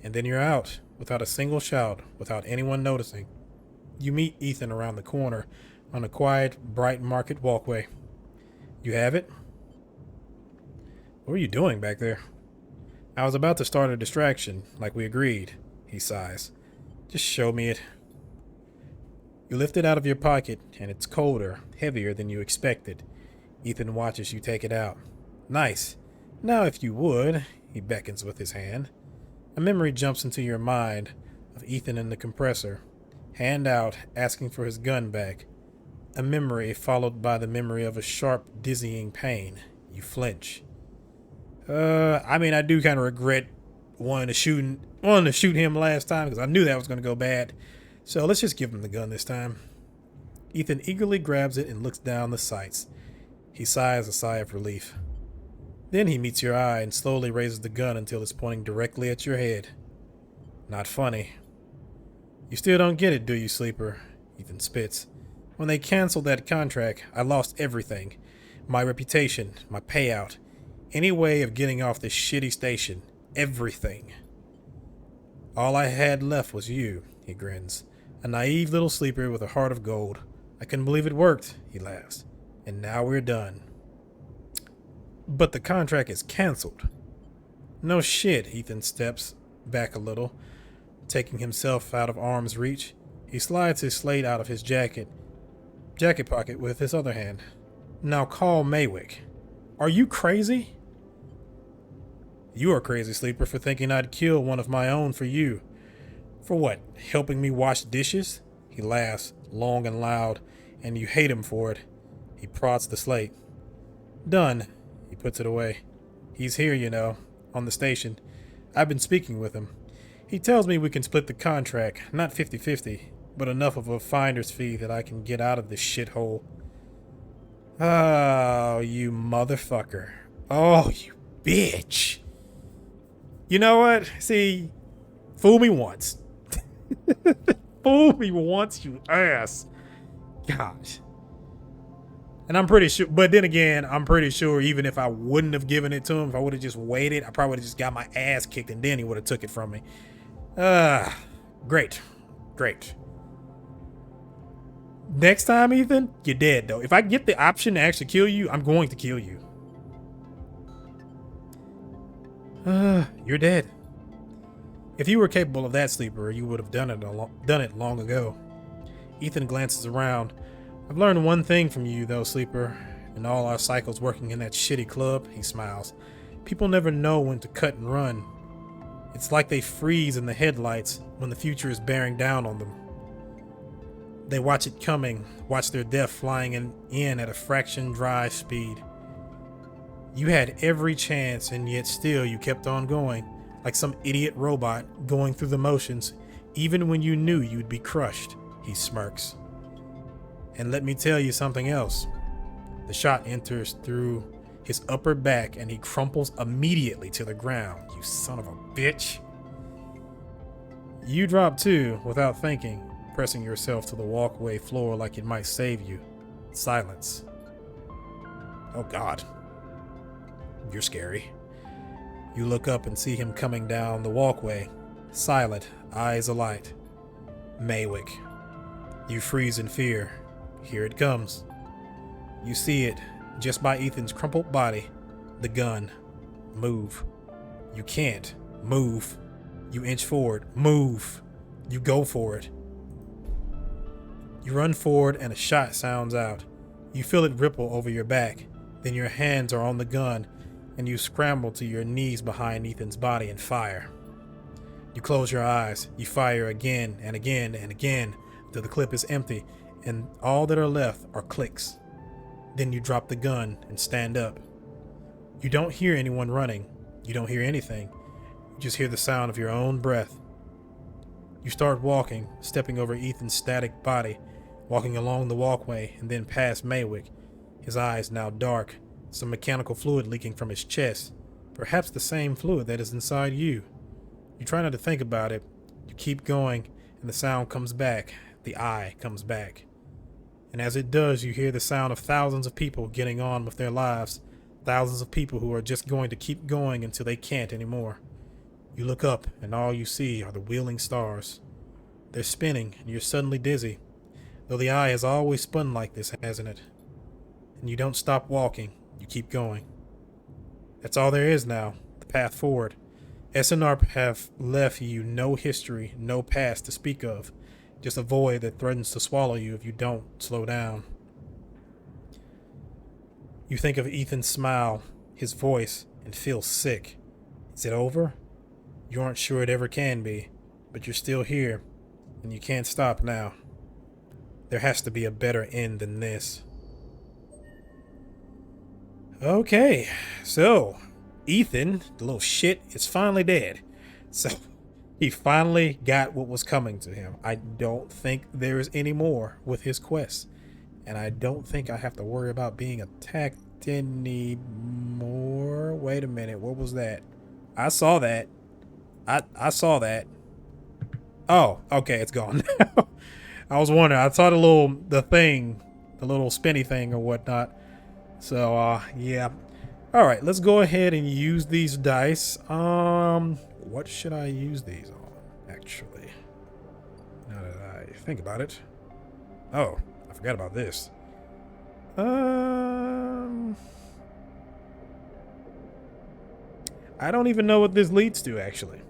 And then you're out, without a single shout, without anyone noticing. You meet Ethan around the corner on a quiet, bright market walkway. You have it? What are you doing back there? I was about to start a distraction, like we agreed, he sighs. Just show me it. You lift it out of your pocket, and it's colder, heavier than you expected. Ethan watches you take it out. Nice. Now if you would, he beckons with his hand. A memory jumps into your mind of Ethan in the compressor, hand out, asking for his gun back. A memory followed by the memory of a sharp, dizzying pain. You flinch. I do kind of regret wanting to shoot him last time because I knew that was going to go bad. So let's just give him the gun this time. Ethan eagerly grabs it and looks down the sights. He sighs a sigh of relief. Then he meets your eye and slowly raises the gun until it's pointing directly at your head. Not funny. You still don't get it, do you, Sleeper? Ethan spits. When they canceled that contract, I lost everything. My reputation, my payout, any way of getting off this shitty station. Everything. All I had left was you, he grins. A naive little sleeper with a heart of gold. I couldn't believe it worked, he laughs. And now we're done. But the contract is canceled. No shit, Ethan steps back a little, taking himself out of arm's reach. He slides his slate out of his jacket pocket with his other hand. Now call Maywick. Are you crazy? You are crazy, Sleeper, for thinking I'd kill one of my own for you. For what, helping me wash dishes? He laughs, long and loud, and you hate him for it. He prods the slate. Done. He puts it away. He's here, you know, on the station. I've been speaking with him. He tells me we can split the contract, not 50-50, but enough of a finder's fee that I can get out of this shithole. Oh, you motherfucker. Oh, you bitch. You know what? See, fool me once. Fool me once, you ass. Gosh. And I'm pretty sure, but then again, I'm pretty sure even if I wouldn't have given it to him, if I would have just waited, I probably would have just got my ass kicked and then he would have took it from me. Great. Great. Next time, Ethan, you're dead, though. If I get the option to actually kill you, I'm going to kill you. You're dead. If you were capable of that, Sleeper, you would have done it long ago. Ethan glances around. I've learned one thing from you, though, Sleeper. In all our cycles working in that shitty club, he smiles. People never know when to cut and run. It's like they freeze in the headlights when the future is bearing down on them. They watch it coming, watch their death flying in at a fraction drive speed. You had every chance, and yet still you kept on going, like some idiot robot going through the motions, even when you knew you'd be crushed, he smirks. And let me tell you something else. The shot enters through his upper back and he crumples immediately to the ground. You son of a bitch. You drop too, without thinking, pressing yourself to the walkway floor like it might save you. Silence. Oh God. You're scary. You look up and see him coming down the walkway, silent, eyes alight. Maywick. You freeze in fear. Here it comes. You see it, just by Ethan's crumpled body. The gun. Move. You can't. Move. You inch forward. Move. You go for it. You run forward and a shot sounds out. You feel it ripple over your back. Then your hands are on the gun and you scramble to your knees behind Ethan's body and fire. You close your eyes. You fire again and again and again until the clip is empty and all that are left are clicks. Then you drop the gun and stand up. You don't hear anyone running. You don't hear anything. You just hear the sound of your own breath. You start walking, stepping over Ethan's static body, walking along the walkway and then past Maywick, his eyes now dark, some mechanical fluid leaking from his chest, perhaps the same fluid that is inside you. You try not to think about it. You keep going, and the sound comes back. The eye comes back. And as it does, you hear the sound of thousands of people getting on with their lives, thousands of people who are just going to keep going until they can't anymore. You look up, and all you see are the wheeling stars. They're spinning, and you're suddenly dizzy, though the eye has always spun like this, hasn't it? And you don't stop walking. You keep going. That's all there is now, the path forward. SNR have left you no history, no past to speak of, just a void that threatens to swallow you if you don't slow down. You think of Ethan's smile, his voice, and feel sick. Is it over? You aren't sure it ever can be, but you're still here, and you can't stop now. There has to be a better end than this. Okay, so Ethan, the little shit, is finally dead. So he finally got what was coming to him. I don't think there is any more with his quest. And I don't think I have to worry about being attacked anymore. Wait a minute, what was that? I saw that. I saw that. Oh, okay, it's gone now. I was wondering. I saw the little spinny thing or whatnot. So, yeah. All right, let's go ahead and use these dice. What should I use these on, actually? Now that I think about it. Oh, I forgot about this. I don't even know what this leads to, actually.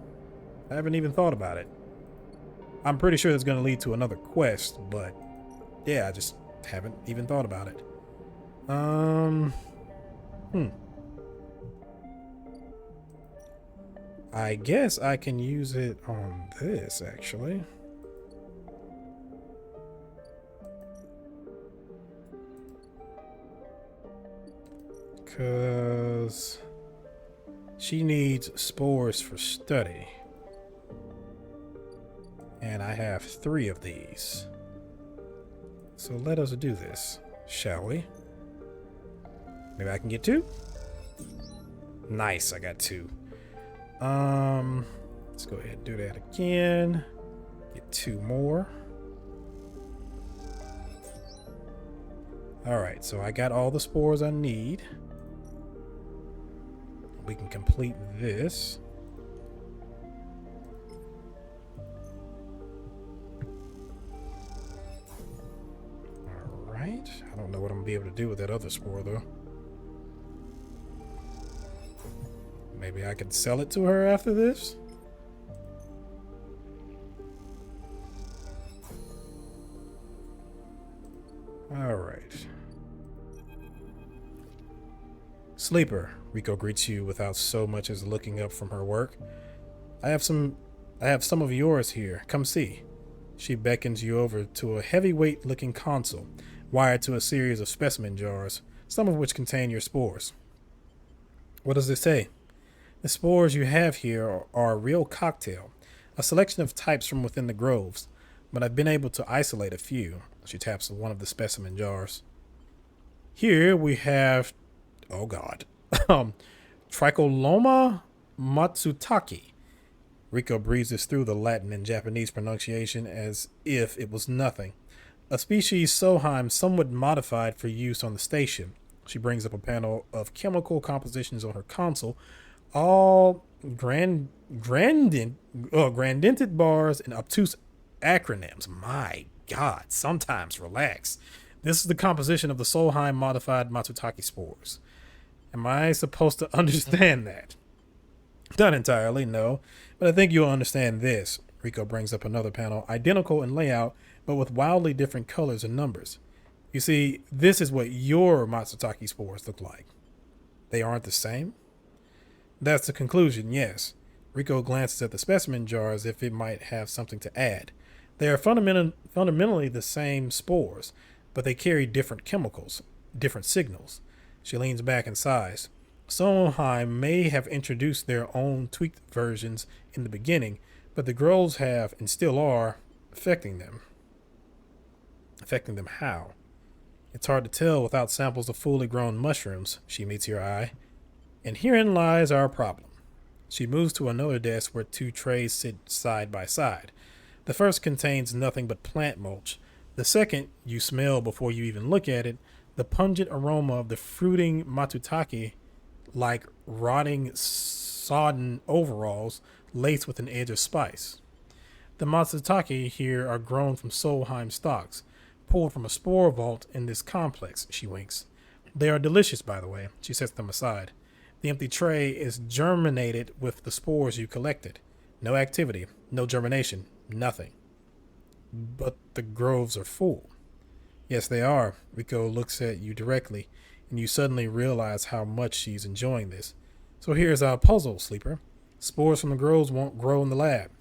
I haven't even thought about it. I'm pretty sure it's going to lead to another quest, but yeah, I just haven't even thought about it. I guess I can use it on this, actually. Because she needs spores for study. And I have 3 of these. So let us do this, shall we? Maybe I can get 2? Nice, I got 2. Let's go ahead and do that again. Get 2 more. Alright, so I got all the spores I need. We can complete this. Alright, I don't know what I'm gonna be able to do with that other spore though. Maybe I could sell it to her after this? Alright. Sleeper, Rico greets you without so much as looking up from her work. I have some of yours here. Come see. She beckons you over to a heavyweight looking console, wired to a series of specimen jars, some of which contain your spores. What does it say? The spores you have here are a real cocktail, a selection of types from within the groves, but I've been able to isolate a few. She taps one of the specimen jars. Here we have, oh god, Tricholoma matsutake. Rico breezes through the Latin and Japanese pronunciation as if it was nothing. A species Soheim somewhat modified for use on the station. She brings up a panel of chemical compositions on her console, all grandented bars and obtuse acronyms. My god, sometimes relax. This is the composition of the Solheim modified Matsutake spores. Am I supposed to understand that? Not entirely, no, but I think you'll understand this. Rico brings up another panel, identical in layout, but with wildly different colors and numbers. You see, this is what your Matsutake spores look like. They aren't the same? That's the conclusion, yes. Rico glances at the specimen jar as if it might have something to add. They are fundamentally the same spores, but they carry different chemicals, different signals. She leans back and sighs. Solheim may have introduced their own tweaked versions in the beginning, but the growls have, and still are, affecting them. Affecting them how? It's hard to tell without samples of fully grown mushrooms, she meets your eye. And herein lies our problem. She moves to another desk where two trays sit side by side. The first contains nothing but plant mulch. The second, you smell before you even look at it, the pungent aroma of the fruiting matsutake, like rotting, sodden overalls laced with an edge of spice. The matsutake here are grown from Solheim stalks, pulled from a spore vault in this complex, she winks. They are delicious, by the way. She sets them aside. The empty tray is germinated with the spores you collected. No activity, no germination, nothing. But the groves are full. Yes, they are. Rico looks at you directly, and you suddenly realize how much she's enjoying this. So here's our puzzle, Sleeper. Spores from the groves won't grow in the lab.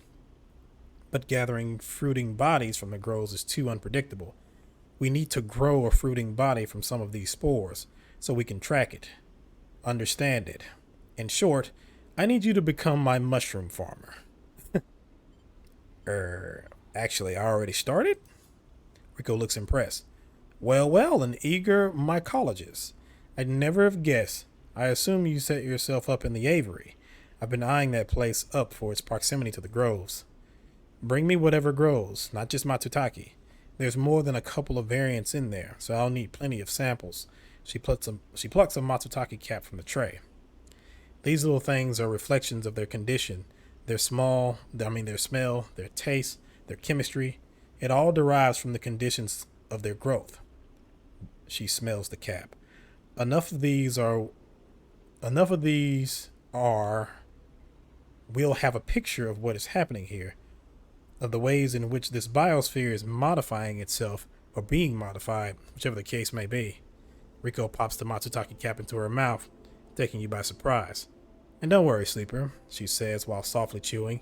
But gathering fruiting bodies from the groves is too unpredictable. We need to grow a fruiting body from some of these spores, so we can track it. Understand it. In short, I need you to become my mushroom farmer. Actually, I already started? Rico looks impressed. Well, an eager mycologist. I'd never have guessed. I assume you set yourself up in the aviary. I've been eyeing that place up for its proximity to the groves. Bring me whatever grows, not just matsutake. There's more than a couple of variants in there, so I'll need plenty of samples. She plucks a matsutake cap from the tray. These little things are reflections of their condition. Their smell, their taste, their chemistry. It all derives from the conditions of their growth. She smells the cap. Enough of these are, we'll have a picture of what is happening here, of the ways in which this biosphere is modifying itself or being modified, whichever the case may be. Rico pops the matsutake cap into her mouth, taking you by surprise. And don't worry, Sleeper, she says while softly chewing.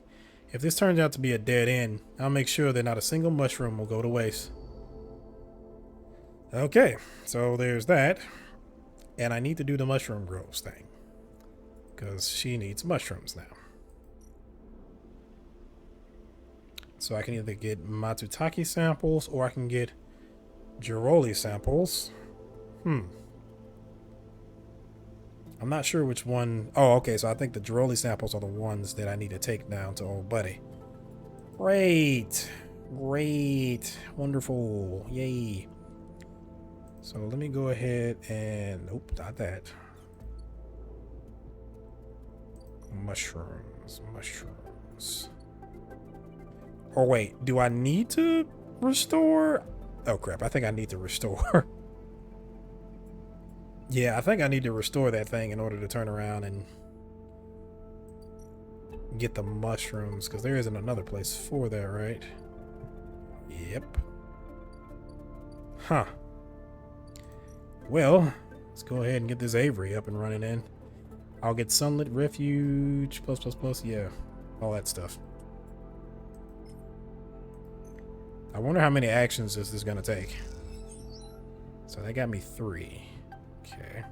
If this turns out to be a dead end, I'll make sure that not a single mushroom will go to waste. Okay, so there's that. And I need to do the mushroom groves thing, because she needs mushrooms now. So I can either get matsutake samples or I can get giroli samples. I'm not sure which one. Oh, okay, so I think the giroli samples are the ones that I need to take down to old buddy. Great. Wonderful. Yay. So let me go ahead and... Nope, not that. Mushrooms. Oh, wait. Do I need to restore? Oh, crap. I think I need to restore. Yeah, I think I need to restore that thing in order to turn around and get the mushrooms, because there isn't another place for that, right? Yep. Huh. Well, let's go ahead and get this aviary up and running in. I'll get sunlit refuge, plus, yeah, all that stuff. I wonder how many actions this is going to take. So that got me 3. Okay.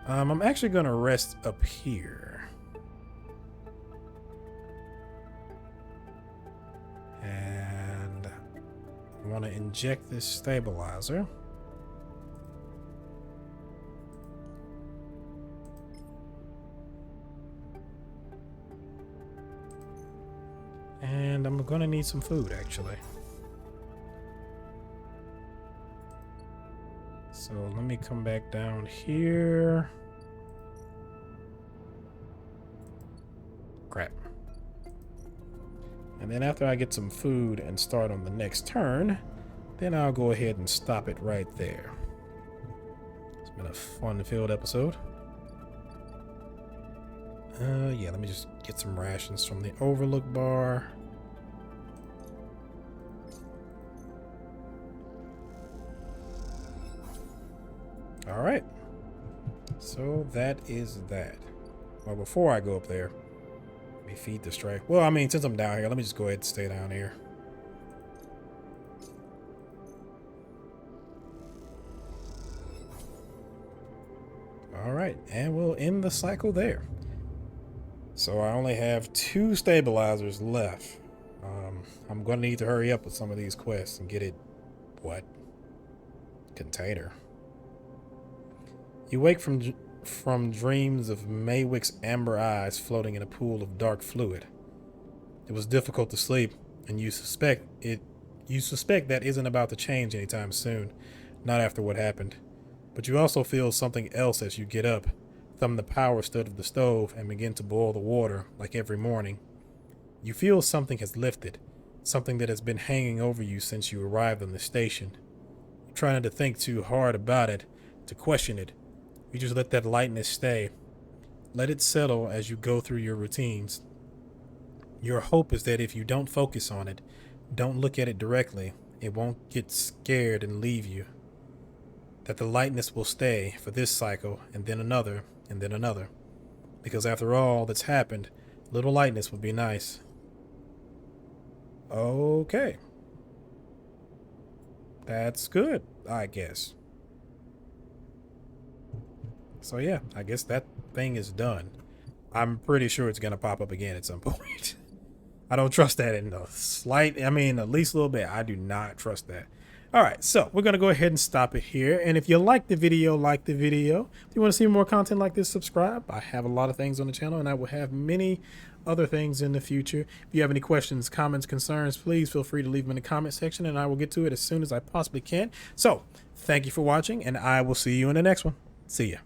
I'm actually going to rest up here. And I want to inject this stabilizer. And I'm going to need some food, actually. So let me come back down here. Crap. And then after I get some food and start on the next turn, then I'll go ahead and stop it right there. It's been a fun-filled episode. Yeah, let me just get some rations from the overlook bar. All right. So that is that. Well, before I go up there, let me feed the strike. Well, I mean, since I'm down here, let me just go ahead and stay down here. All right, and we'll end the cycle there. So I only have 2 stabilizers left. I'm going to need to hurry up with some of these quests and get it. What? Container. You wake from dreams of Maywick's amber eyes floating in a pool of dark fluid. It was difficult to sleep, and you suspect that isn't about to change anytime soon, not after what happened. But you also feel something else as you get up, thumb the power stud of the stove, and begin to boil the water like every morning. You feel something has lifted, something that has been hanging over you since you arrived on the station. You're trying to think too hard about it, to question it. You just let that lightness stay. Let it settle as you go through your routines. Your hope is that if you don't focus on it, don't look at it directly, it won't get scared and leave you. That the lightness will stay for this cycle, and then another, and then another. Because after all that's happened, little lightness would be nice. Okay. That's good, I guess. So yeah, I guess that thing is done. I'm pretty sure it's gonna pop up again at some point. I don't trust that in the at least a little bit. I do not trust that. All right, so we're going to go ahead and stop it here. And if you like the video, like the video. If you want to see more content like this, subscribe. I have a lot of things on the channel, and I will have many other things in the future. If you have any questions, comments, concerns, please feel free to leave them in the comment section, and I will get to it as soon as I possibly can. So thank you for watching, and I will see you in the next one. See ya.